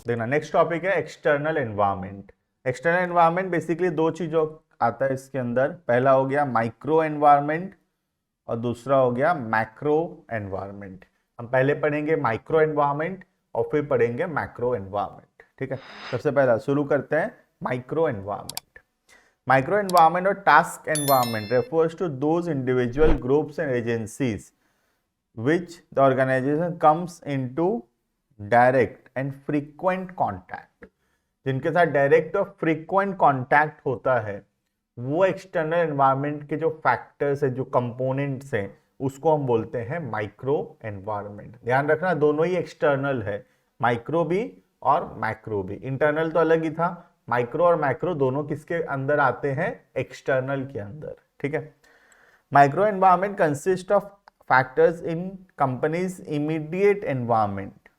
देखना next topic है external environment. External environment basically दो चीजों आता है इसके अंदर। पहला हो गया माइक्रो एनवायरनमेंट और दूसरा हो गया मैक्रो एनवायरनमेंट। हम पहले पढ़ेंगे माइक्रो एनवायरनमेंट और फिर पढ़ेंगे मैक्रो एनवायरनमेंट। ठीक है, सबसे पहला शुरू करते हैं माइक्रो एनवायरनमेंट। माइक्रो एनवायरनमेंट और task environment refers to those individual groups and agencies which the organization comes into direct and frequent contact, जिनके साथ डायरेक्ट और फ्रीक्वेंट कांटेक्ट होता है, वो एक्सटर्नल एनवायरनमेंट के जो फैक्टर्स है, जो कंपोनेंट्स हैं, उसको हम बोलते हैं माइक्रो एनवायरनमेंट। ध्यान रखना दोनों ही एक्सटर्नल है, माइक्रो भी और मैक्रो भी। इंटरनल तो अलग ही था, माइक्रो और मैक्रो दोनों किसके अंदर आते हैं? एक्सटर्नल के अंदर। ठीक है, micro environment consist of factors in company's immediate environment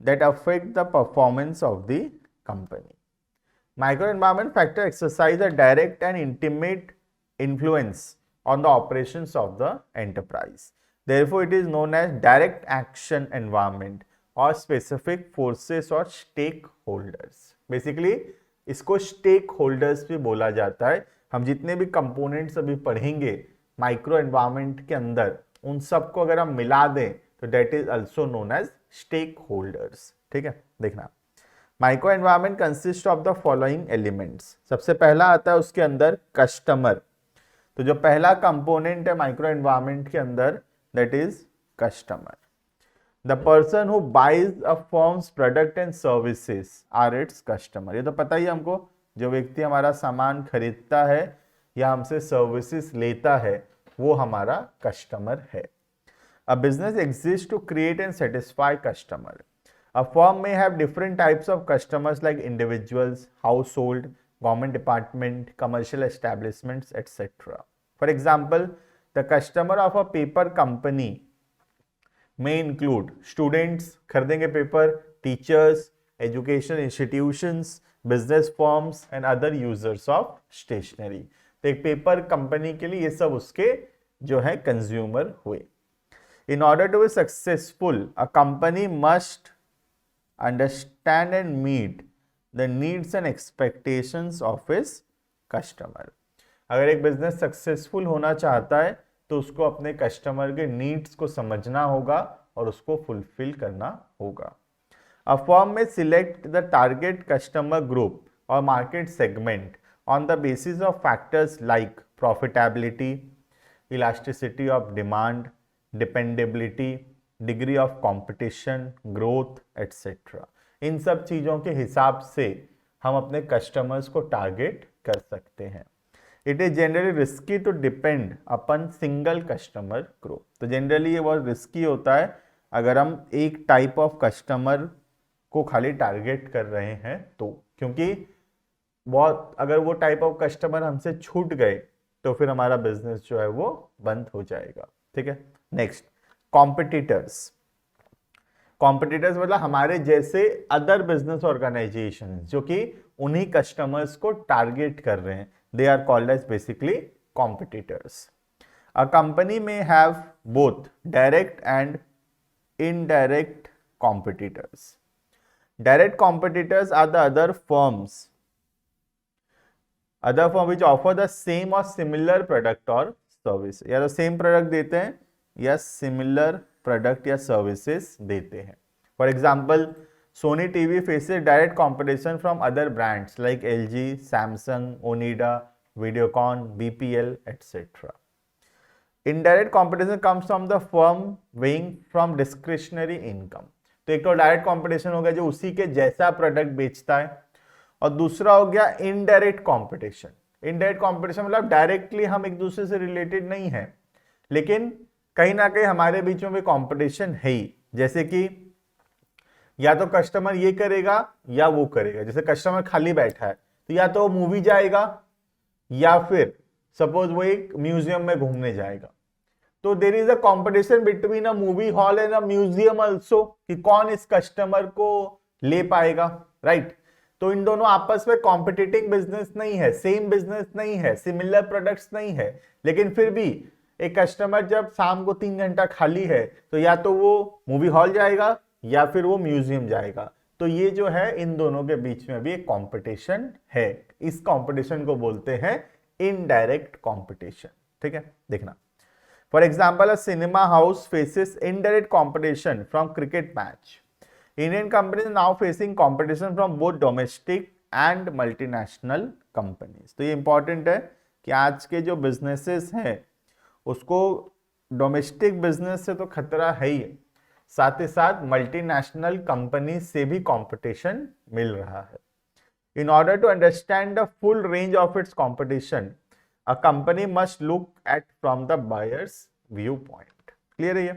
that affect the performance of the company. Micro environment factor exercise a direct and intimate influence on the operations of the enterprise. Therefore, it is known as direct action environment or specific forces or stakeholders. Basically, इसको stakeholders भी बोला जाता है। हम जितने भी components अभी पढ़ेंगे माइक्रो एनवायरनमेंट के अंदर, उन सबको अगर हम मिला दें तो that is also known as stake holders. ठीक है, देखना micro environment consist of the following elements. सबसे पहला आता है उसके अंदर कस्टमर। तो जो पहला कंपोनेंट है माइक्रो एनवायरनमेंट के अंदर that is customer. The person who buys a firm's product and services are its customer. ये तो पता ही हमको, जो व्यक्ति हमारा सामान खरीदता है या हमसे सर्विसेज लेता है वो हमारा कस्टमर है। A business exist to create and satisfy customer. A firm may have different types of customers like individuals, household, government department, commercial establishments etcetera. For example, the customer of a paper company may include students खरीदेंगे paper, teachers, education institutions, business firms and other users of stationery. तो एक paper company के लिए ये सब उसके जो है कंज्यूमर हुए। In order to be successful a company must understand and meet the needs and expectations of its customer. अगर एक बिजनेस सक्सेसफुल होना चाहता है तो उसको अपने कस्टमर के नीड्स को समझना होगा और उसको फुलफिल करना होगा। A firm may select the target customer group और market segment on the basis of factors like profitability, elasticity of demand, dependability, degree of competition, growth, etc. इन सब चीज़ों के हिसाब से हम अपने कस्टमर्स को टारगेट कर सकते हैं। It is generally risky to depend upon single customer group. तो जनरली ये बहुत रिस्की होता है अगर हम एक टाइप ऑफ कस्टमर को खाली टारगेट कर रहे हैं तो, क्योंकि बहुत अगर वो टाइप ऑफ कस्टमर हमसे छूट गए तो फिर हमारा बिजनेस जो है वो बंद हो जाएगा। ठीक है, नेक्स्ट कॉम्पिटिटर्स। कॉम्पिटिटर्स मतलब हमारे जैसे अदर बिजनेस ऑर्गेनाइजेशन जो कि उन्हीं कस्टमर्स को टारगेट कर रहे हैं, they are called as basically competitors. A company may have both direct and indirect competitors. Direct competitors are the other firms which offer the same or similar product or service। या तो same product देते हैं या similar product या services देते हैं। For example, Sony TV faces direct competition from other brands like LG, Samsung, Onida, Videocon, BPL etcetera. Indirect competition comes from the firm weighing from discretionary income. तो एक तो डायरेक्ट कॉम्पिटिशन हो गया जो उसी के जैसा प्रोडक्ट बेचता है, और दूसरा हो गया इनडायरेक्ट कंपटीशन। इनडायरेक्ट कंपटीशन मतलब डायरेक्टली हम एक दूसरे से रिलेटेड नहीं है, लेकिन कहीं ना कहीं हमारे बीच में भी कंपटीशन है ही। जैसे कि या तो कस्टमर ये करेगा या वो करेगा। जैसे कस्टमर खाली बैठा है तो या तो वो मूवी जाएगा या फिर सपोज वो एक म्यूजियम में घूमने जाएगा। तो there is a competition between a movie hall and a museum also कि कौन इस कस्टमर को ले पाएगा, राइट। तो इन दोनों आपस में कॉम्पिटिटिंग बिजनेस नहीं है, सेम बिजनेस नहीं है, सिमिलर प्रोडक्ट्स नहीं है, लेकिन फिर भी एक कस्टमर जब शाम को 3 घंटा खाली है तो या तो वो मूवी हॉल जाएगा या फिर वो म्यूजियम जाएगा। तो ये जो है इन दोनों के बीच में भी एक कंपटीशन है। इस कंपटीशन को बोलते हैं इनडायरेक्ट कंपटीशन। ठीक है, देखना। For example, a cinema house faces indirect competition from cricket match. Indian companies now facing competition from both domestic and multinational companies। तो ये इंपॉर्टेंट है कि आज के जो बिजनेसेस हैं उसको डोमेस्टिक बिजनेस से तो खतरा है ही, साथ ही साथ मल्टीनेशनल कंपनी से भी कंपटीशन मिल रहा है। In order to understand the full range of its competition, a company must look at from the buyer's viewpoint। Clear है ये?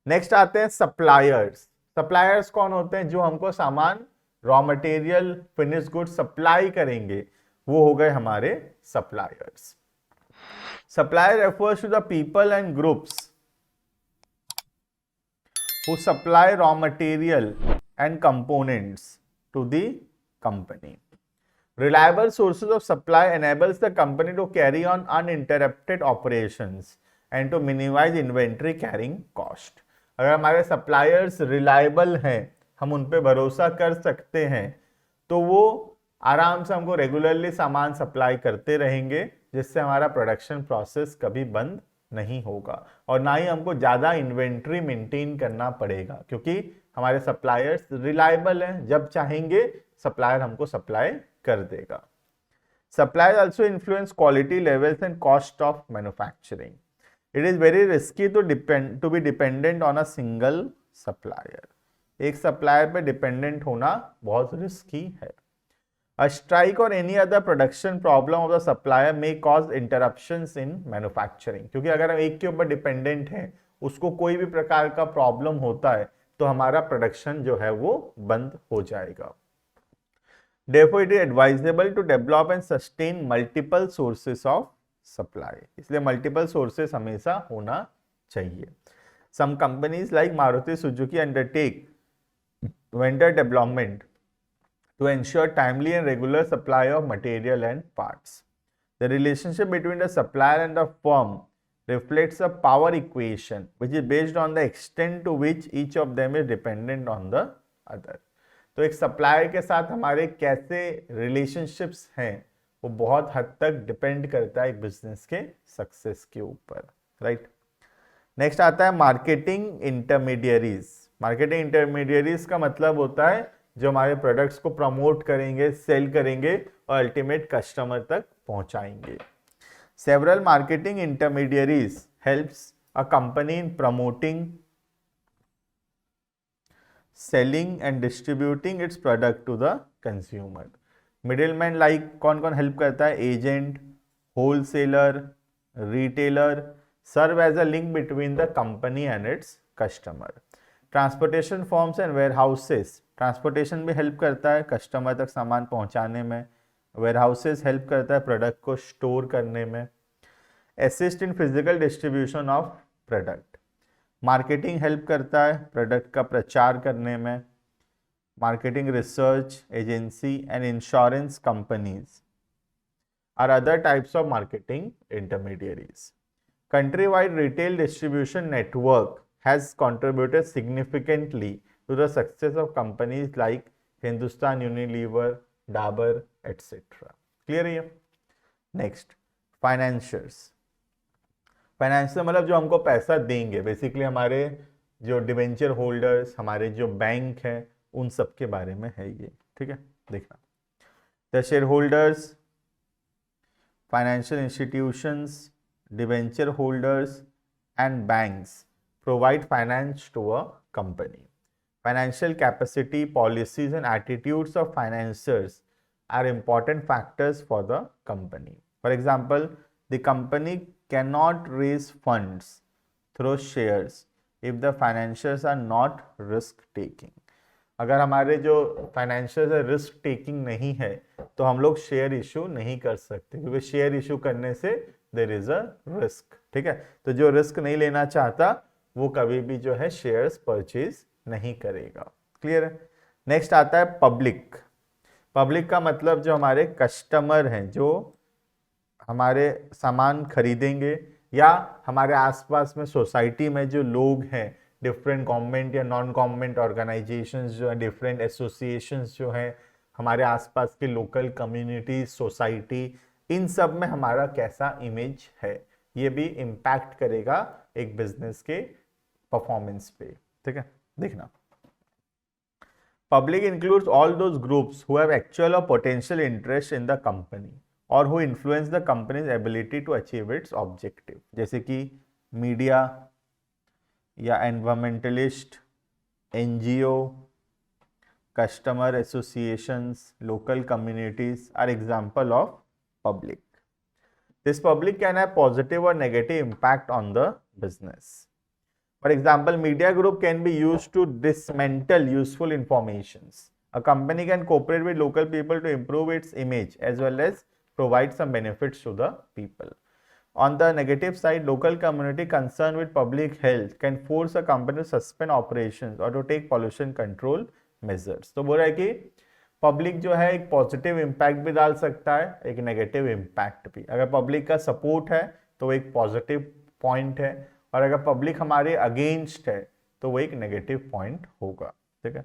नेक्स्ट आते हैं सप्लायर्स। सप्लायर्स कौन होते हैं? जो हमको सामान, raw material, finish good supply करेंगे, वो हो गए हमारे suppliers. Supplier refers to the people and groups who supply raw material and components to the company। Reliable sources of supply enables the company to carry on uninterrupted operations and to minimize inventory carrying cost। अगर हमारे suppliers reliable हैं, हम उन पे भरोसा कर सकते हैं, तो वो आराम से हमको रेगुलरली सामान सप्लाई करते रहेंगे, जिससे हमारा प्रोडक्शन प्रोसेस कभी बंद नहीं होगा और ना ही हमको ज़्यादा इन्वेंट्री मेंटेन करना पड़ेगा, क्योंकि हमारे सप्लायर्स रिलायबल हैं। जब चाहेंगे सप्लायर हमको सप्लाई कर देगा। Suppliers also influence quality levels and cost of manufacturing. It is very risky to be dependent on a single supplier। एक सप्लायर पे डिपेंडेंट होना बहुत रिस्की है। A strike or any other production problem of the supplier may cause interruptions in manufacturing। क्योंकि अगर हम एक के ऊपर डिपेंडेंट हैं, उसको कोई भी प्रकार का प्रॉब्लम होता है तो हमारा प्रोडक्शन जो है वो बंद हो जाएगा। Therefore, it is advisable to develop and sustain multiple sources of supply। इसलिए मल्टीपल सोर्सेस हमेशा होना चाहिए। Some companies like Maruti Suzuki undertake vendor development to ensure timely and regular supply of material and parts। The relationship between the supplier and the firm reflects a power equation which is based on the extent to which each of them is dependent on the other। तो एक supplier के साथ हमारे कैसे relationships हैं वो बहुत हद तक डिपेंड करता है एक बिजनेस के सक्सेस के ऊपर, राइट। नेक्स्ट आता है मार्केटिंग इंटरमीडियरीज। मार्केटिंग इंटरमीडियरीज का मतलब होता है जो हमारे प्रोडक्ट्स को प्रमोट करेंगे, सेल करेंगे और अल्टीमेट कस्टमर तक पहुंचाएंगे। Several marketing intermediaries helps a company in promoting, selling and distributing its product to the consumer. Middleman like कौन कौन हेल्प करता है? Agent, wholesaler, retailer serve as a link between the company and its customer. Transportation firms and warehouses, transportation भी help करता है customer तक सामान पहुंचाने में। वेयर हाउसेस हेल्प करता है प्रोडक्ट को स्टोर करने में। Assist in physical distribution of product. Marketing help करता है प्रोडक्ट का प्रचार करने में। Marketing research agency and insurance companies are other types of marketing intermediaries। Countrywide retail distribution network has contributed significantly to the success of companies like Hindustan Unilever, Dabur, etc। Clear है ये? Next, financiers। Financial मतलब जो हमको पैसा देंगे, basically हमारे जो debenture holders, हमारे जो बैंक हैं, उन सब के बारे में है ये। ठीक है, देखना। The shareholders, financial institutions, debenture holders and banks provide finance to a company. Financial capacity, policies and attitudes of financiers are important factors for the company. For example, the company can not raise funds through shares if the financiers are not risk taking. अगर हमारे जो financial risk taking नहीं है तो हम लोग share issue नहीं कर सकते, क्योंकि शेयर इशू करने से देयर इज अ रिस्क। ठीक है, तो जो रिस्क नहीं लेना चाहता वो कभी भी जो है शेयर्स परचेज नहीं करेगा। क्लियर है? नेक्स्ट आता है पब्लिक। पब्लिक का मतलब जो हमारे कस्टमर हैं, जो हमारे सामान खरीदेंगे, या हमारे आसपास में सोसाइटी में जो लोग हैं डिफरेंट गवर्नमेंट या नॉन गवर्नमेंट ऑर्गेनाइजेशंस जो है, डिफरेंट एसोसिएशंस जो हैं, हमारे आसपास के लोकल कम्युनिटी, सोसाइटी, इन सब में हमारा कैसा इमेज है, ये भी इम्पैक्ट करेगा एक बिजनेस के परफॉर्मेंस पे। ठीक है, देखना Public includes all those groups who have actual or potential interest in the company or who influence the company's ability to achieve its objective, जैसे कि मीडिया या environmentalist, NGO, customer associations, local communities are example of public. This public can have positive or negative impact on the business. For example, media group can be used to dismantle useful informations. A company can cooperate with local people to improve its image as well as provide some benefits to the people. On the negative side, local community concerned with public health can force a company to suspend operations or to take pollution control measures. तो बोल रहा है कि public जो है एक positive impact भी डाल सकता है, एक नेगेटिव इम्पैक्ट भी. अगर पब्लिक का सपोर्ट है तो वो एक पॉजिटिव पॉइंट है, और अगर पब्लिक हमारे अगेंस्ट है तो वो एक नेगेटिव पॉइंट होगा. ठीक है.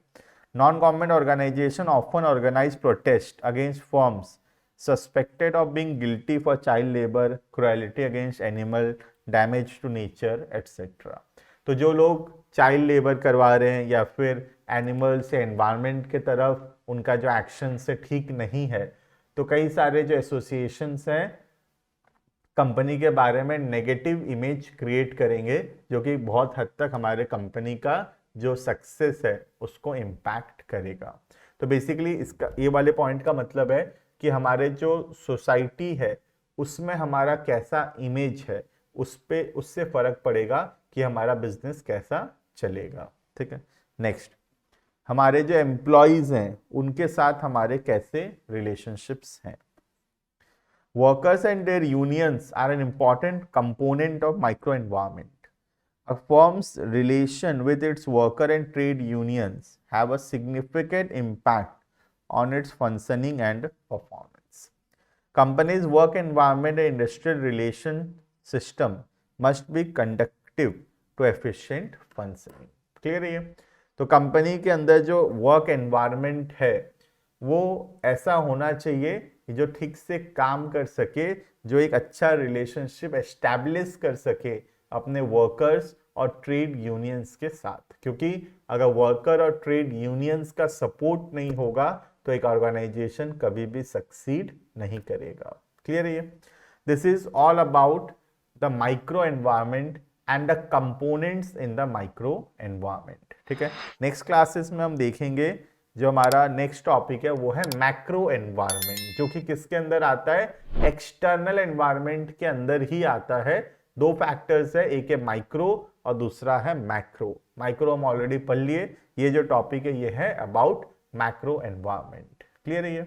Non government organization often organize protest against firms suspected of being guilty for child labour, cruelty against animal, damage to nature etcetera. तो जो लोग चाइल्ड लेबर करवा रहे हैं या फिर एनिमल्स या एनवायरनमेंट के तरफ उनका जो एक्शन से ठीक नहीं है, तो कई सारे जो एसोसिएशंस हैं कंपनी के बारे में नेगेटिव इमेज क्रिएट करेंगे, जो कि बहुत हद तक हमारे कंपनी का जो सक्सेस है उसको इम्पैक्ट करेगा. तो बेसिकली इसका ये वाले पॉइंट का मतलब है कि हमारे जो सोसाइटी है उसमें हमारा कैसा इमेज है, उससे फर्क पड़ेगा कि हमारा बिजनेस कैसा चलेगा. ठीक है. नेक्स्ट, हमारे जो एम्प्लॉयज हैं उनके साथ हमारे कैसे रिलेशनशिप्स हैं. Workers and their unions are an important component of microenvironment. A firm's relation with its worker and trade unions have a significant impact on its functioning and performance. Companies' work environment and industrial relation system must be conducive to efficient functioning. Clear है? तो company के अंदर जो work environment है वो ऐसा होना चाहिए जो ठीक से काम कर सके, जो एक अच्छा रिलेशनशिप एस्टैब्लिश कर सके अपने वर्कर्स और ट्रेड यूनियंस के साथ. क्योंकि अगर वर्कर और ट्रेड यूनियंस का सपोर्ट नहीं होगा तो एक ऑर्गेनाइजेशन कभी भी सक्सीड नहीं करेगा. क्लियर है? This is all about the micro environment and the components in the micro environment. ठीक है. नेक्स्ट क्लासेस में हम देखेंगे जो हमारा नेक्स्ट टॉपिक है वो है मैक्रो एनवायरनमेंट, जो कि किसके अंदर आता है, एक्सटर्नल एनवायरनमेंट के अंदर ही आता है. दो फैक्टर्स है, एक है माइक्रो और दूसरा है मैक्रो. माइक्रो हम ऑलरेडी पढ़ लिए, ये जो टॉपिक है ये है अबाउट मैक्रो एनवायरनमेंट. क्लियर है ये?